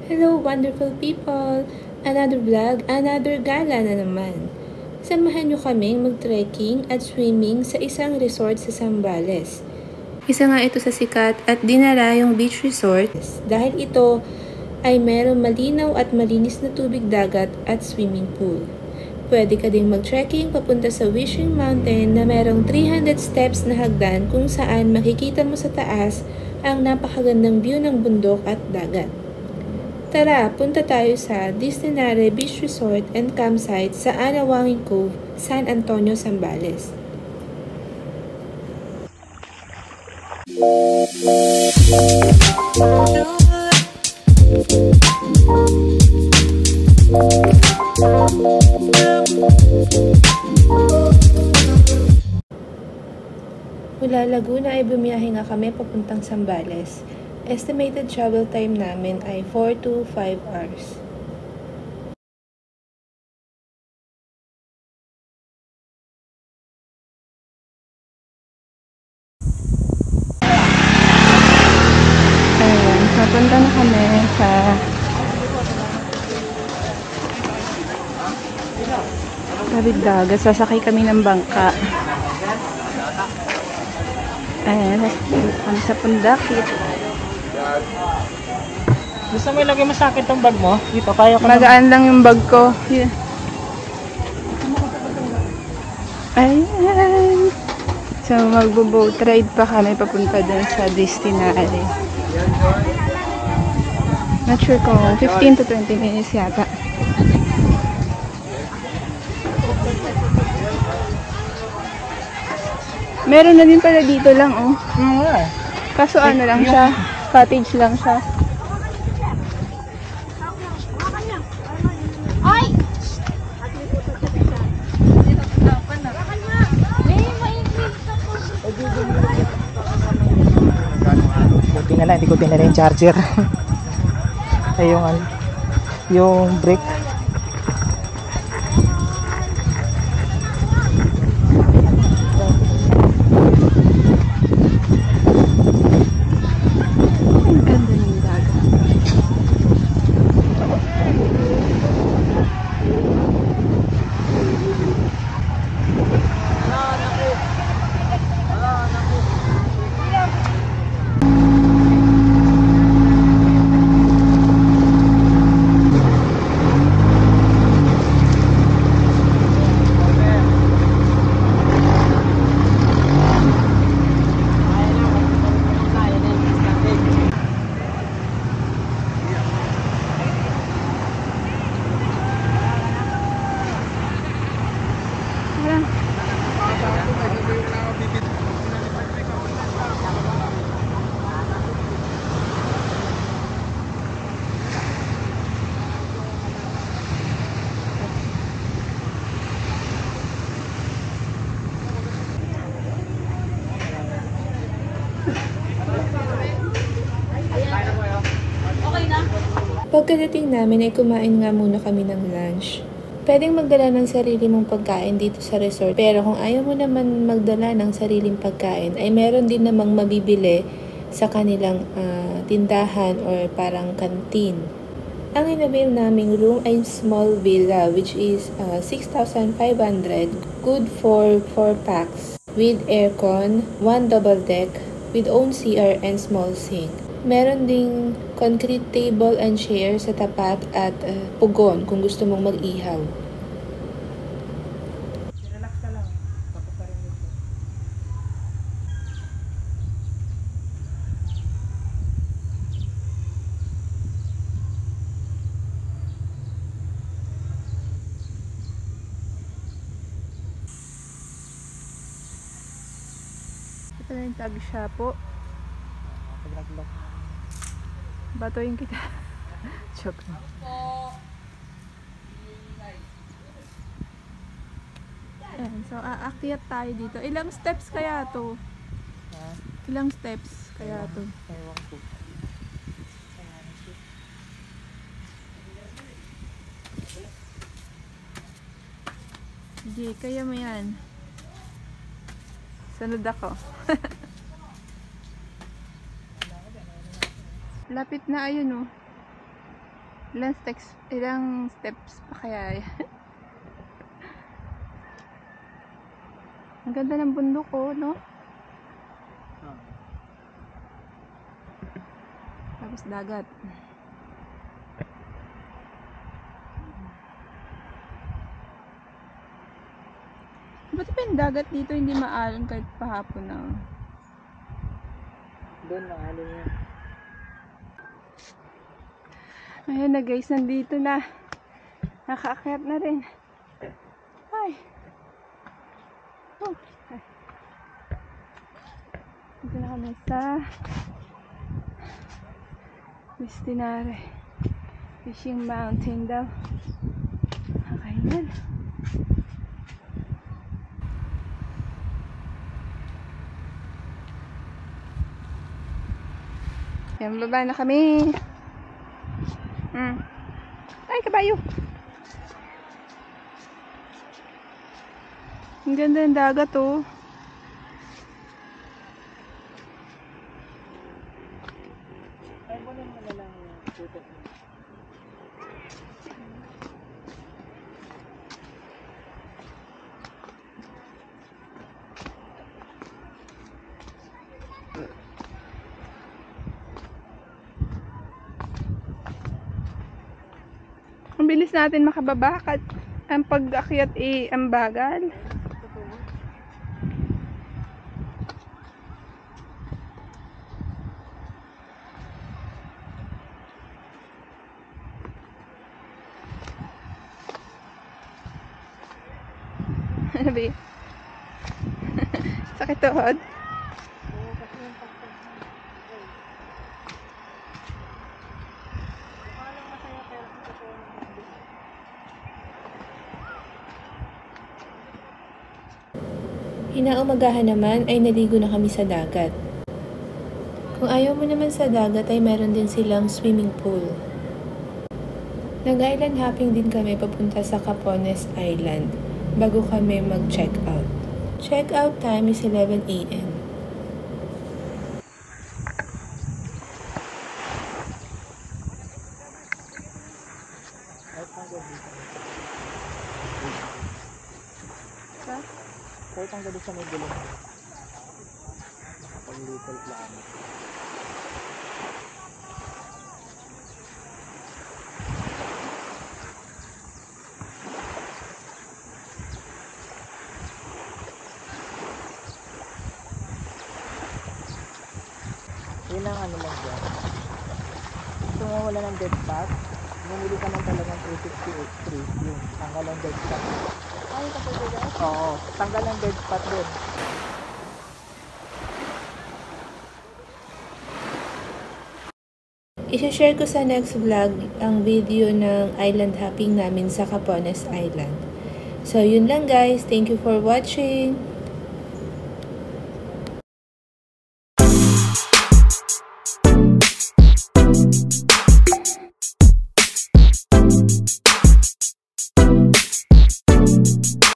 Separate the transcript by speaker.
Speaker 1: Hello wonderful people! Another vlog, another gala na naman. Samahan nyo kaming mag-trekking at swimming sa isang resort sa Zambales. Isa nga ito sa sikat at dinalayong beach resort dahil ito ay merong malinaw at malinis na tubig dagat at swimming pool. Pwede ka ding mag-trekking papunta sa Wishing Mountain na merong 300 steps na hagdan kung saan makikita mo sa taas ang napakagandang view ng bundok at dagat. Tara, punta tayo sa Distinare Beach Resort and Campsite sa Anawangin Cove, San Antonio, Zambales. Mula Laguna ay bumiyahe nga kami papuntang Zambales. Estimated travel time namin ay 4 to 5 hours.
Speaker 2: Ayan, napunta na kami sa tabing dagat. Sasakay kami ng bangka. Ayan, kami sa Pundakit.
Speaker 3: Gusto mo ilagay mo sa akin tong bag mo? Dito, kaya ko
Speaker 2: Magaan lang yung bag ko. Yeah. Ayan. So, magbo-boat ride pa kami papunta dun sa Distinare. Not sure kung 15 to 20 minutes yata. Meron na din pala dito lang, oh. Kaso ano lang siya, cottage lang siya.
Speaker 3: Buti na lang, hindi ko dinala yung charger. Ay, yung brick.
Speaker 2: Ang ganda ng dagat.
Speaker 1: Pagkadating namin ay kumain nga muna kami ng lunch. Pwedeng magdala ng sarili mong pagkain dito sa resort, pero kung ayaw mo naman magdala ng sariling pagkain, ay meron din namang mabibili sa kanilang tindahan or parang canteen. Ang inabil naming room ay small villa which is 6,500, good for 4 packs, with aircon, 1 double deck, with own CR and small sink. Meron ding concrete table and chair sa tapat at pugon kung gusto mong mag-ihaw.
Speaker 3: Relax ka lang. Tapos pa rin dito.
Speaker 2: Ito na yung tabi siya po.
Speaker 3: Pag-lock.
Speaker 2: Batoyin kita. Joke. Ayan, so aakyat tayo dito. Ilang steps kaya to? Ilang steps kaya to?
Speaker 3: Ewan ko.
Speaker 2: Sige, kaya mo yan. Sunod ako. Lapit na, ayun oh. Ilang steps pa kaya yan? Ang ganda ng bundok ko, no? Tapos dagat. Ba't pa yung dagat dito hindi maalon kahit pahapon na?
Speaker 3: Doon na, alin yan.
Speaker 2: Ayan na guys, nandito na. Nakaakyat na rin. Ay. Oh. Ay. Dito na kami sa Mistinare Fishing Mountain daw. Ayan. Yan, baba na kami. Ay, kabayo. Ang ganda ng dagat, oh.
Speaker 3: Ay, kunin mo na lang yung puto mo.
Speaker 2: Ang bilis natin makababa at ang pag-akyat ang bagal. Ano ba? Sakit tuhod?
Speaker 1: Inaumagahan naman ay naligo na kami sa dagat. Kung ayaw mo naman sa dagat ay meron din silang swimming pool. Nag-island hopping din kami papunta sa Capones Island bago kami mag-check out. Check out time is 11 AM.
Speaker 3: Kahit ang gabi sa may gulong. Pag little plan. Yun ang ano lang dyan. Gusto mo wala ng dead spot, bumili ka ng talagang 360 X3. Yun, tanggal ang dead spot. Ay, kapag dead? Oo, tanggal ang dead spot dun.
Speaker 1: I-share ko sa next vlog ang video ng island hopping namin sa Capones Island. So, yun lang guys. Thank you for watching.